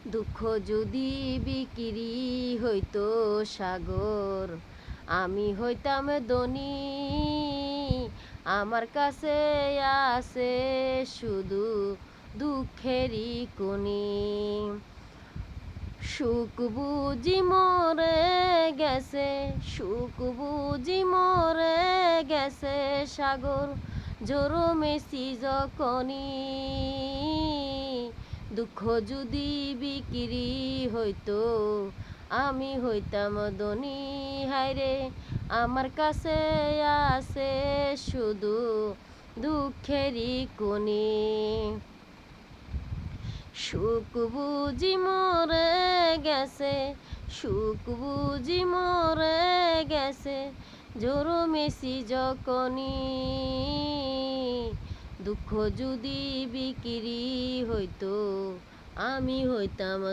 দুঃখ যদি বিক্রি হইতো সাগর, আমি হইতাম ধনী। আমার কাছে আছে শুধু দুঃখেরই কনি। সুখ বুঝি মরে গেছে, সুখ বুঝি মরে গেছে সাগর, ঝোড়ো মেসি যখনই। দুঃখ যদি বিক্রি হইতো, আমি হইতাম ধনী। হায়রে, আমার কাছে আছে শুধু দুঃখেরই কনি। সুখ বুঝি মরে গেছে, সুখ বুঝি মরে গেছে, ঝোড়ো মেসি যখনই। দুঃখ যদি বিক্রি হইতো, আমি হইতাম